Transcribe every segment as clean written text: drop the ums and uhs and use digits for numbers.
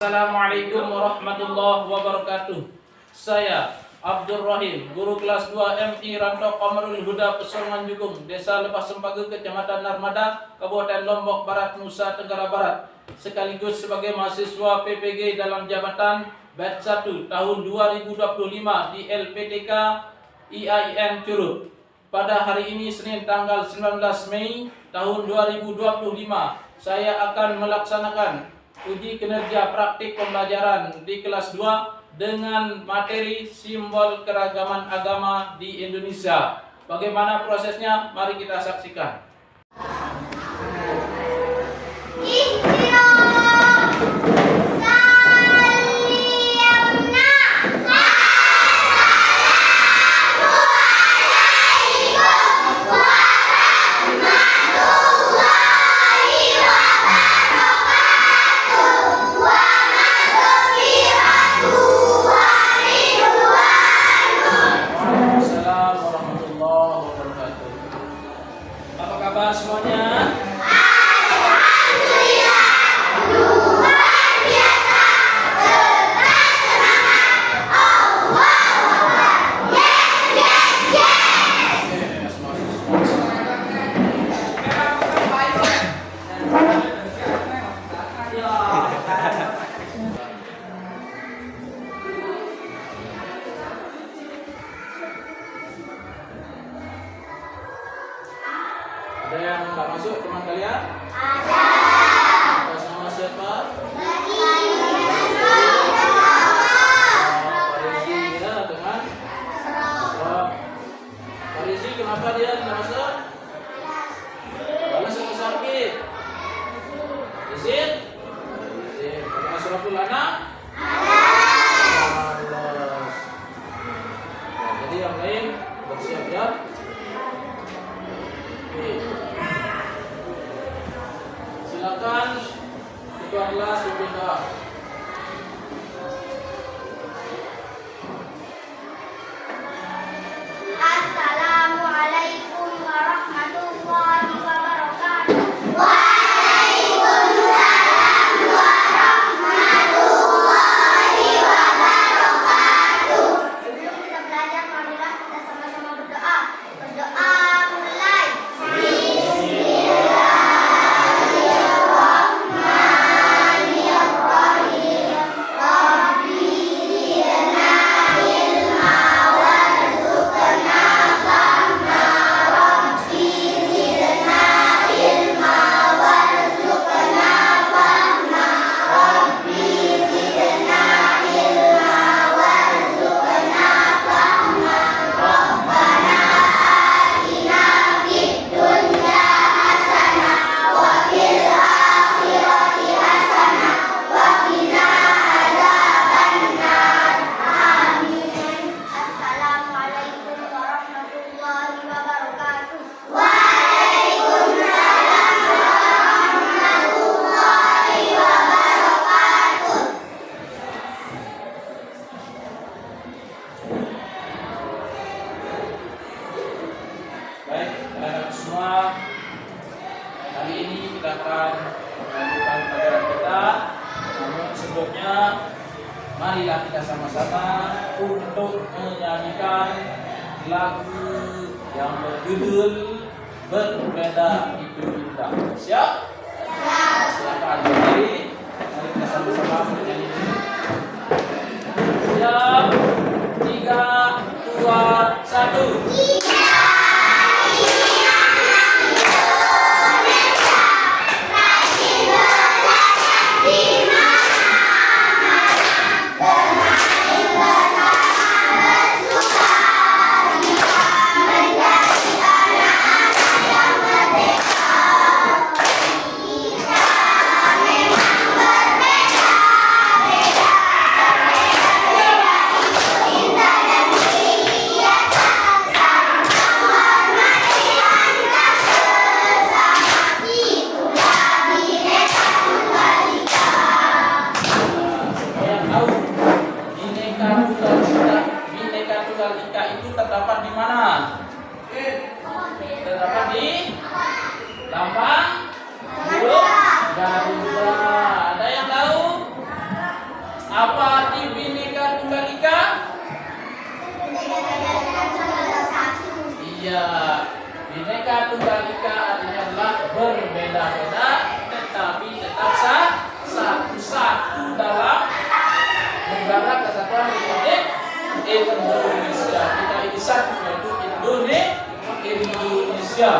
Assalamualaikum warahmatullahi wabarakatuh. Saya Abdul Rahim, guru kelas 2 MI Ranto Qamarul Huda Pesolongan Jukung, Desa Lepas Sempage, Kecamatan Narmada, Kabupaten Lombok Barat, Nusa Tenggara Barat, sekaligus sebagai mahasiswa PPG dalam jabatan batch 1 tahun 2025 di LPTK IAIN Curug. Pada hari ini Senin tanggal 19 Mei tahun 2025, saya akan melaksanakan uji kinerja praktik pembelajaran di kelas 2 dengan materi simbol keragaman agama di Indonesia. Bagaimana prosesnya? Mari kita saksikan. Apa kabar semuanya? Alhamdulillah, luar biasa, tetap semangat, Allahu Akbar, yes. Ada yang nggak masuk teman kalian? Ada. Atas nama siapa? Farisi ya, dengan Farisi, kenapa dia nggak masuk? Balas atau sakit? Izin? Izin. Karena suratul anak? Balas. Nah, jadi yang lain bersiap ya. Oke. Silakan ketua kelas dipindah. Assalamualaikum warahmatullahi wabarakatuh. Waalaikumsalam warahmatullahi wabarakatuh. Sebelum kita belajar, marilah kita sama-sama berdoa. Berdoa mulai. Bismillahirrahmanirrahim. Rabbi zidna ilma warzuqna fahma. Rabbi zidna ilma warzuqna fahma. Rabbi zidna ilma warzuqna fahma. Rabbana atina fid dunya hasanah wa fil akhirati hasanah wa qina adzabannar. Amin. Assalamualaikum warahmatullahi wabarakatuh. Waalaikumsalam warahmatullahi wabarakatuh. Baik, anak-anak semua, hari ini kita akan melanjutkan pelajaran kita. Namun sebelumnya, marilah kita sama-sama untuk menyanyikan lagu yang berjudul Berbeda Itu Indah. Siap? Silakan berdiri. Mari kita sama-sama menyanyi. Siap? 3, 2, 1. Apa arti Bhinneka Tunggal Ika? Iya, Bhinneka Tunggal Ika artinya adalah berbeda-beda tetapi tetap satu dalam negara kesatuan Republik Indonesia. Kita ini satu, yaitu Indonesia.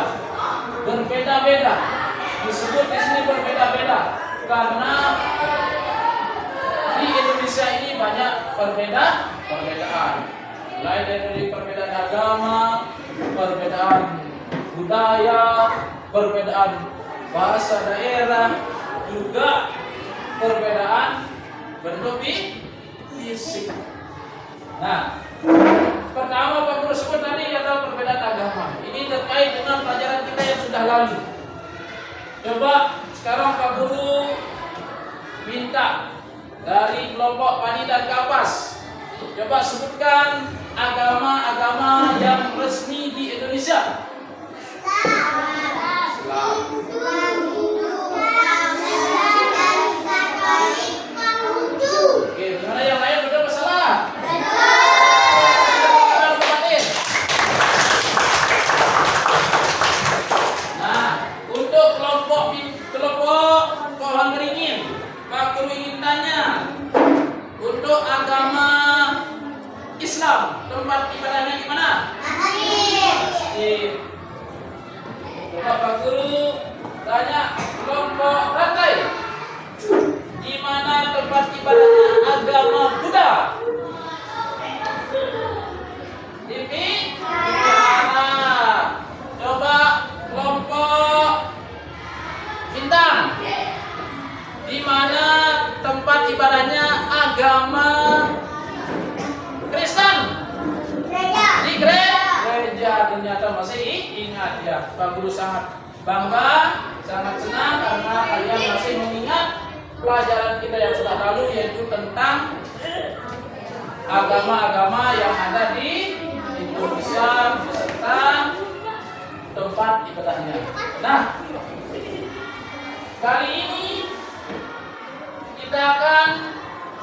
Berbeda-beda. Disebut di sini berbeda-beda karena di Indonesia ini banyak perbedaan. Mulai dari perbedaan agama, perbedaan budaya, perbedaan bahasa daerah, juga perbedaan bentuk fisik. Nah, pertama Pak Guru sebut tadi adalah perbedaan agama. Ini terkait dengan pelajaran kita yang sudah lalu. Coba sekarang Pak Guru minta dari kelompok Pani dan Kapas, coba sebutkan agama-agama yang resmi di Indonesia. Islam. Oke, gimana yang lain benar apa salah? Nah, untuk kelompok pohon beringin, Pak Guru ingin tanya, untuk agama Islam tempat ibadahnya di mana? Masjid. Coba Pak Guru tanya kelompok rantai, di mana tempat ibadahnya agama Buddha? Di mana? Coba kelompok bintang, di mana tempat ibadahnya agama Kristen? Di gereja. Ternyata masih ingat ya. Pak Guru sangat bangga, sangat senang karena kalian masih mengingat pelajaran kita yang sudah lalu, yaitu tentang agama-agama yang ada di Indonesia beserta tempat ibadahnya. Nah, kali ini kita akan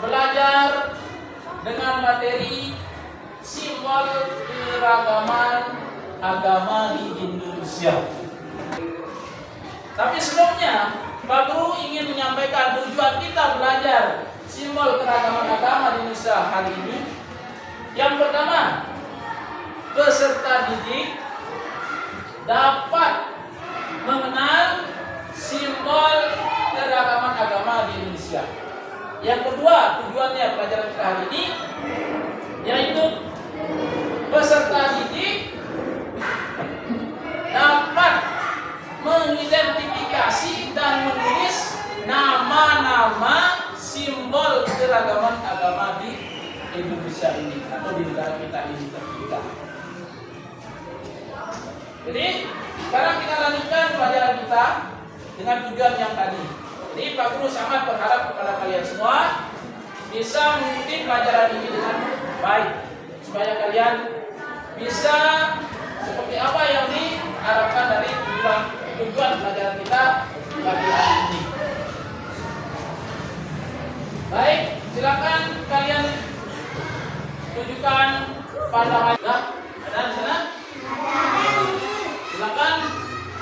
belajar dengan materi simbol keragaman agama di Indonesia. Tapi sebelumnya, Pak Guru ingin menyampaikan tujuan kita belajar simbol keragaman agama di Indonesia hari ini. Yang pertama, peserta didik dapat mengenal simbol keragaman agama di Indonesia. Yang kedua, tujuannya pelajaran kita hari ini yaitu peserta didik dapat mengidentifikasi dan menulis nama-nama simbol keragaman agama di Indonesia ini atau di negara kita ini tercinta. Jadi sekarang kita lanjutkan pelajaran kita dengan tujuan yang tadi. Jadi Pak Guru sangat berharap kepada kalian semua bisa mengikuti pelajaran ini dengan baik, supaya kalian bisa seperti apa yang diharapkan dari tujuan pelajaran kita pagi hari ini. Baik, silakan kalian tunjukkan pandangan. Nah, ada di sana? Silakan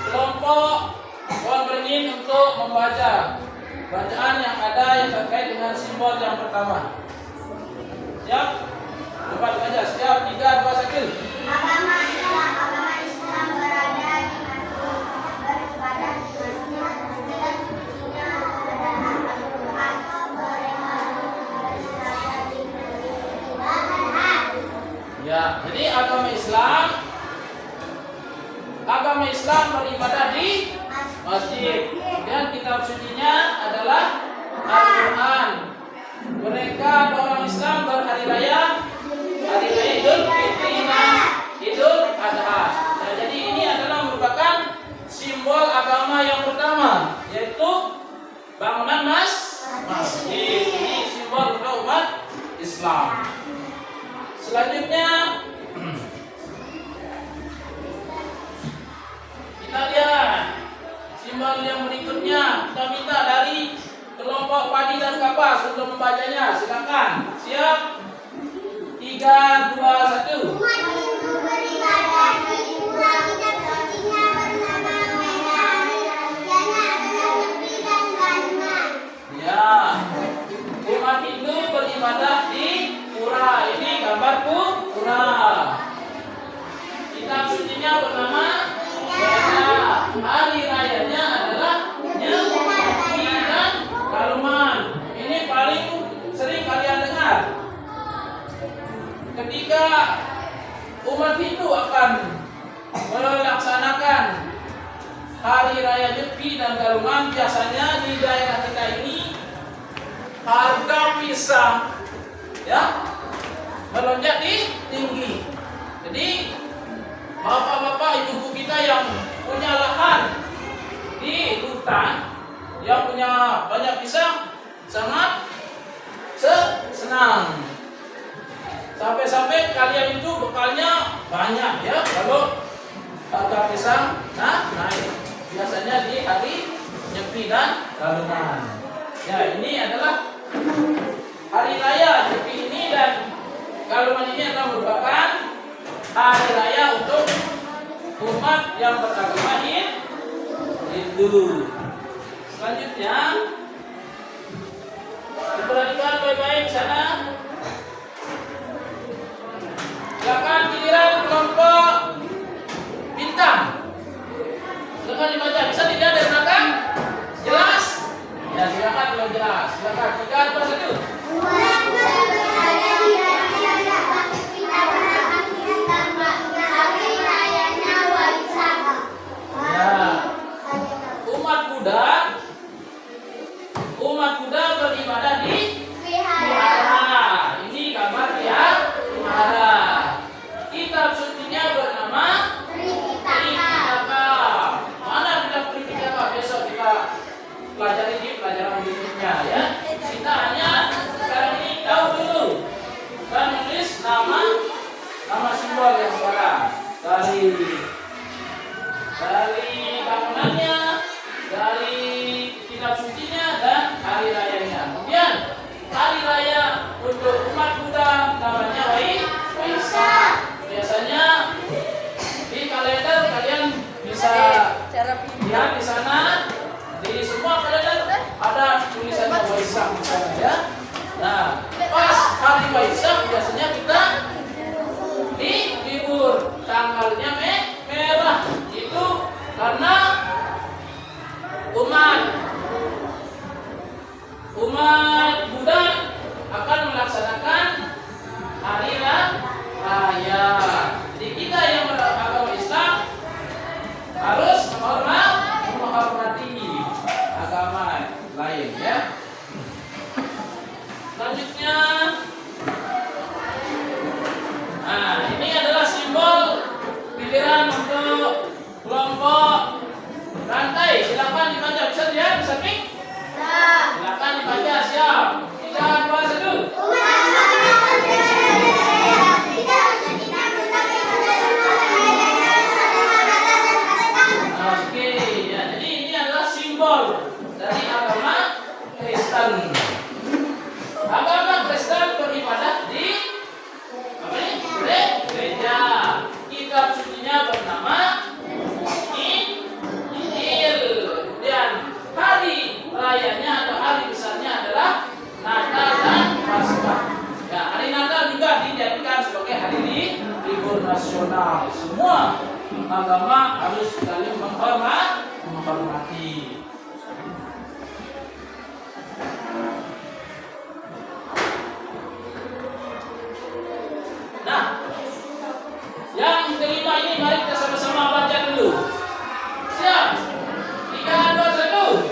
kelompok pohon beringin untuk membaca bacaan yang ada yang terkait dengan simbol yang pertama. Siap? Cepat aja. Siap? 3, 2, 1. Agama Islam berada di masjid, beribadah di masjid dan kuncinya adalah Al-Quran. Mereka beribadah di ibadah. Ya, jadi agama Islam beribadah di masjid dan kitab sucinya adalah Al-Quran. Mereka orang Islam berhari raya Idul Fitri dan Idul Adha. Nah, jadi ini adalah merupakan simbol agama yang pertama, yaitu bangunan masjid. Ini simbol untuk umat Islam. Selanjutnya kita lihat simbol yang berikutnya. Kita minta dari Kelompok padi dan kapas untuk membacanya. Silakan. Siap? 3, 2, 1. Umat Hindu beribadah di pura kitab sucinya bernama Veda. Rayanya adalah Nyepi dan Gandungan. Ya. Umat Hindu beribadah di pura. Ini gambar pura. Kitab sucinya bernama Veda. Hari rayanya adalah Nyepi dan Galuman. Ini paling sering kalian dengar. Ketika umat Hindu akan melaksanakan hari raya Nyepi dan Galuman, biasanya di daerah kita ini harga pisang ya melonjak tinggi. Jadi bapak-bapak ibu-ibu kita yang punya lahan di hutan, yang punya banyak pisang, sangat senang. Sampai-sampai kalian itu bekalnya banyak ya kalau harga pisang naik. Biasanya di hari Nyepi dan Galuman. Ya, ini adalah hari raya Nyepi ini dan Galuman ini adalah merupakan hari raya untuk umat yang beragama Hindu. Selanjutnya, diperhatikan baik-baik sana. Silakan giliran kelompok bintang. Silakan dibaca. Bisa tidak dari belakang? Jelas? Ya, silakan kalau jelas. Silakan 3, 2, 1. Umat berada di daerah kita bernama Sintama. Hari rayanya Waisak. Ya. Umat Buddha beribadah di wihara. Ini gambar ya wihara. Kitab sucinya bernama Tripitaka. Mana kitab Tripitaka? Besok kita pelajari di pelajaran berikutnya ya. Kita hanya sekarang ini tahu dulu dan menulis nama simbol yang sekarang dari bangunannya, dari kitab sucinya dan hari rayanya. Kemudian hari raya untuk umat Buddha namanya Waisak. Biasanya di kalender kalian bisa lihat di sana, di semua kalender ada tulisannya Waisak di sana ya. Nah, pas hari Waisak biasanya kita di libur, tanggalnya merah. Itu karena umat Buddha akan melaksanakan hari raya. Jadi kita yang beragama Islam harus menghormati agama lain ya. Selanjutnya, nah ini adalah simbol giliran untuk kelompok rantai. Silakan dibaca. Bisa dilihat, bisa nih? Silakan dibaca. Siap. 3, 2, 1. Oke, ya. Jadi ini adalah simbol dari agama Kristen. Agama Kristen beribadah di gereja. Kitab sucinya bernama Injil. Dan hari rayanya atau hari besarnya adalah Natal dan Paskah. Ya, hari Natal juga dijadikan sebagai hari libur nasional. Semua agama harus saling menghormati. Nah, yang kelima ini mari kita sama-sama baca dulu. Siap? 3, 2, 1.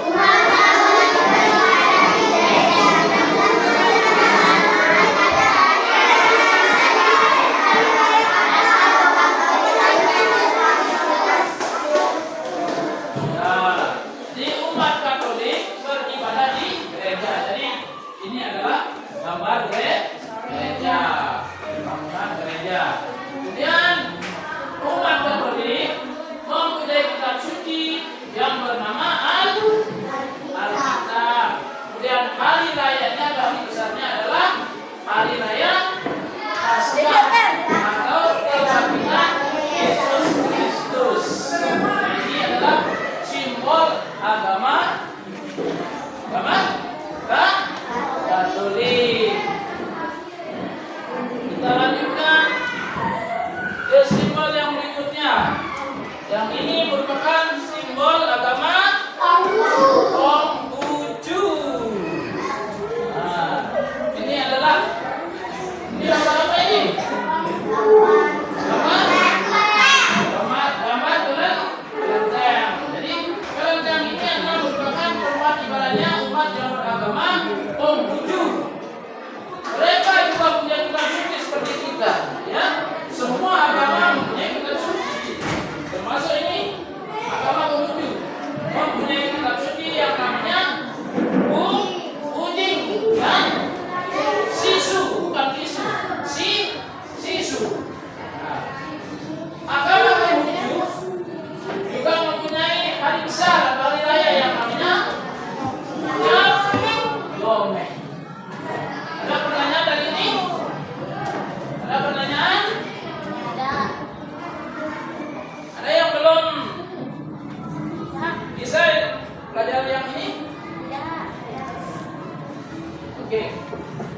Oke.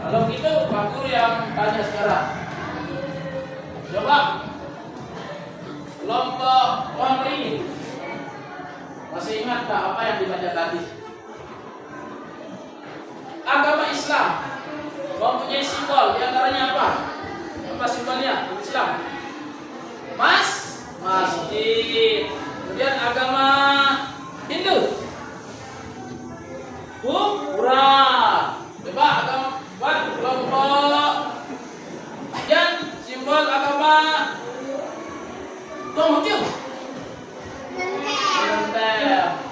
Kalau gitu Pak Guru yang tanya sekarang. Coba kelompok ini masih ingat tak apa yang dibaca tadi? Agama Islam mempunyai simbol, diantaranya apa? Apa simbolnya Islam? Masjid. Kemudian agama Hindu, kuburan. Coba agama kelompok yang simbol agama Konghucu, kelenteng.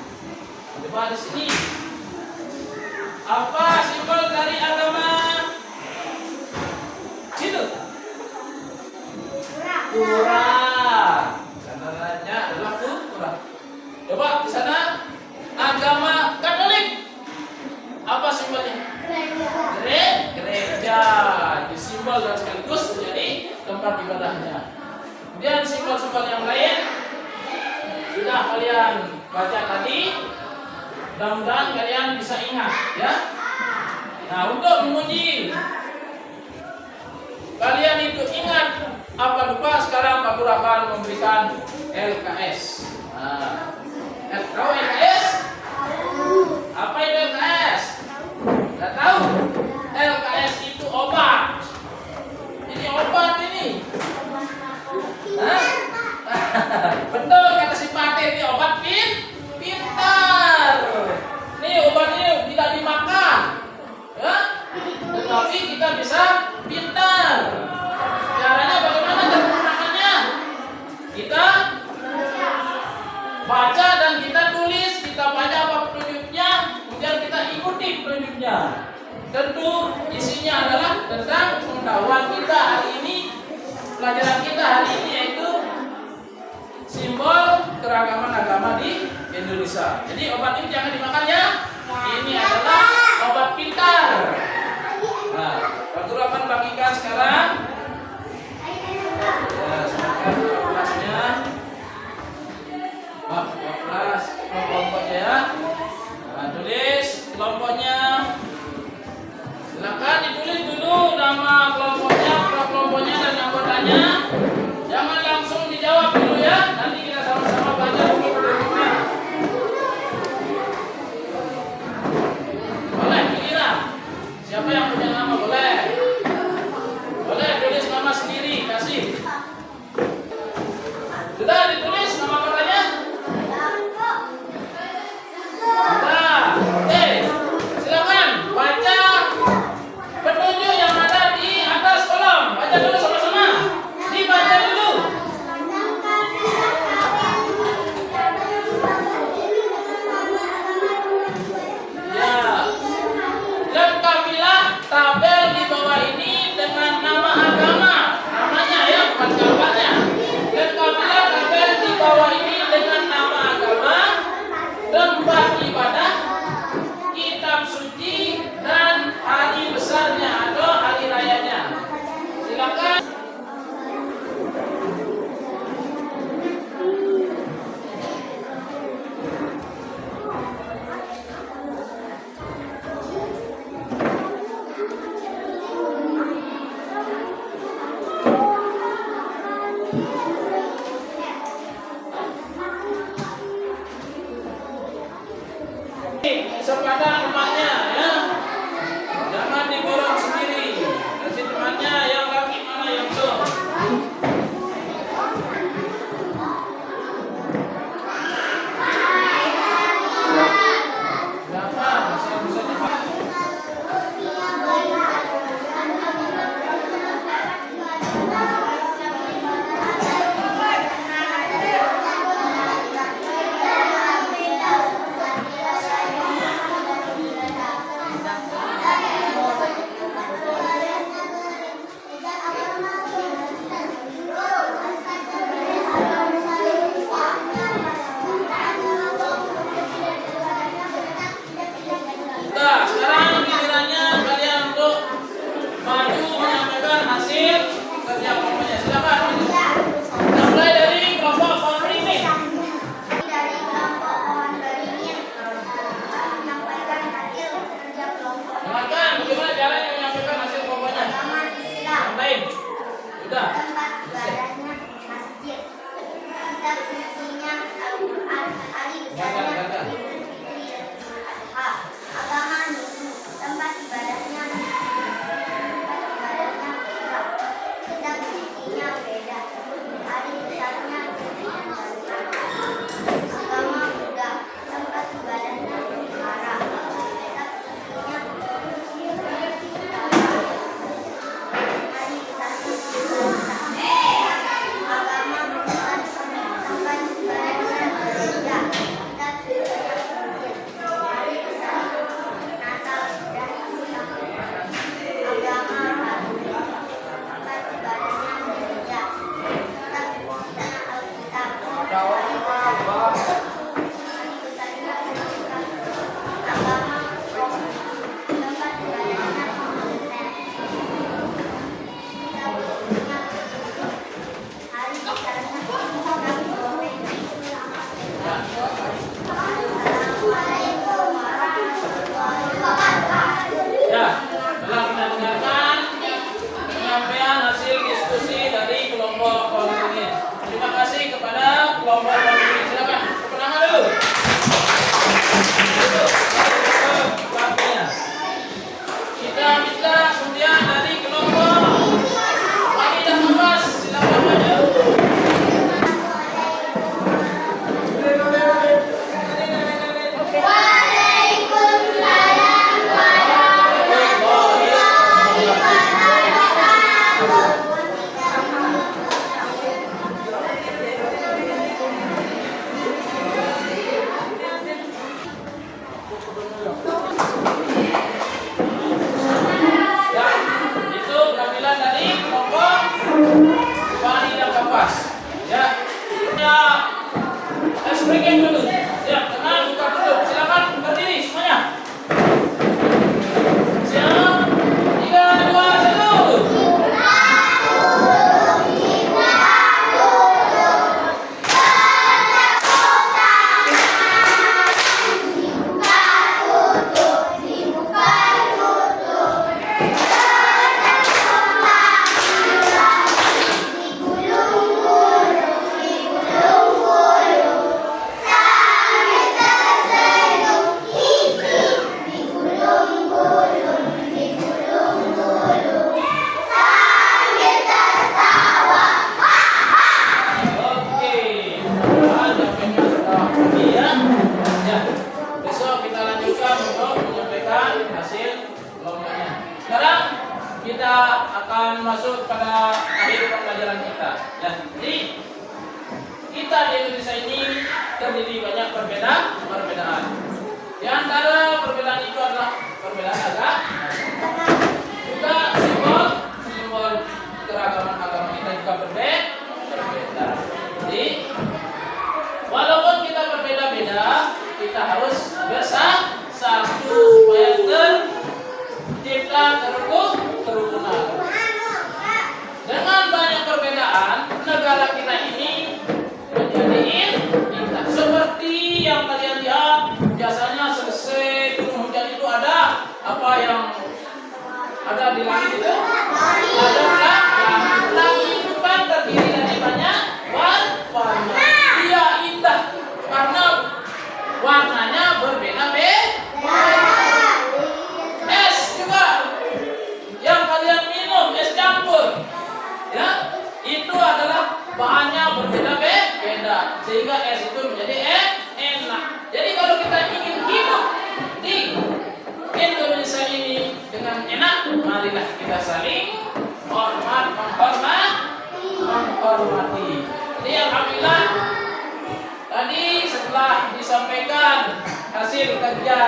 Coba di sini apa simbol dari agama Hindu? Kuburan. Caranya adalah kuburan. Coba di sana agama Katolik. Apa simbolnya? Gereja. Itu simbol dan sekaligus menjadi tempat ibadahnya. Kemudian simbol-simbol yang lain sudah kalian baca tadi. Mudah-mudahan kalian bisa ingat, ya. Nah, untuk menguji kalian itu ingat apa lupa, sekarang Pak Guru akan memberikan LKS. Nah, tahu LKS? Apa itu LKS? Nggak tahu? LKS itu obat. Ini obat ini. Hah? Betul kata si Patir, ini obat pintar. Nih obat ini tidak dimakan, ya, tetapi kita bisa pintar. Caranya bagaimana cara menggunakannya? Kita baca dan kita tulis, kita baca apa petunjuknya, kemudian kita ikuti petunjuknya. Tentu isinya adalah tentang pengetahuan kita hari ini, pelajaran kita hari ini yaitu simbol keragaman agama di Indonesia. Jadi obat ini jangan dimakan ya. Ini adalah obat pintar. Nah, Pak Guru akan bagikan sekarang. Ya, silakan kelasnya. Maaf, kelas kelompoknya ya. Nah, tulis kelompoknya. Silakan ditulis dulu nama kelompoknya dan anggotanya. Jangan langsung dijawab dulu ya. Nanti kita sama-sama baca kelompoknya. Boleh giliran. Siapa yang punya nama boleh. Boleh tulis nama sendiri, kasih. Sudah ditulis nama anggotanya? Sudah. Oke. Silakan baca petunjuk yang ada di atas kolom. Baca dulu sama-sama. kita akan masuk pada akhir pembelajaran kita. Ya, jadi kita di Indonesia ini terdiri banyak perbedaan. Di antara perbedaan itu adalah perbedaan agama, juga simbol keragaman agama kita juga berbeda. Jadi walaupun kita berbeda-beda, kita harus bersatu supaya tercipta kerukunan. Dengan banyak perbedaan, negara kita ini menjadi indah. Seperti yang kalian lihat, biasanya selesai turun hujan itu ada apa yang ada di langit itu? Ada langit itu kan terdiri dari banyak warna. Dia indah karena warnanya berbeda-beda. Es juga yang kalian minum, es campur, ya, itu adalah bahannya berbeda-beda sehingga es itu menjadi enak. Jadi kalau kita ingin hidup di Indonesia ini dengan enak, marilah kita saling menghormati. Jadi alhamdulillah tadi setelah disampaikan hasil kerja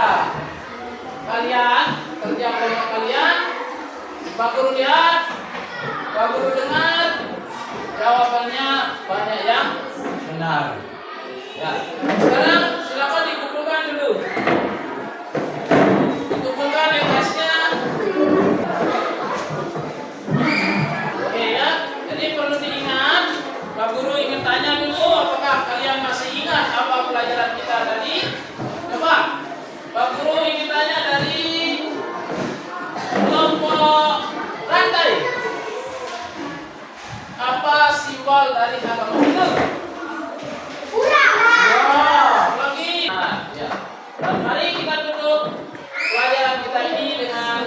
kalian, kerja kelompok kalian, Pak Guru lihat, Pak Guru dengar, jawabannya banyak yang benar. Ya. Sekarang silakan dikumpulkan dulu. Dikumpulkan tekstnya. Oke ya. Jadi perlu diingat, Pak Guru ingin tanya dulu, apakah kalian masih ingat apa pelajaran kita tadi? Coba, Pak Guru ingin tanya dari kelompok rantai. Apa simbol dari agama itu? Lagi. Nah, ya. Dan mari kita tutup pelajaran kita ini dengan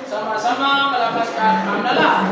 sama-sama melafazkan hamdalah.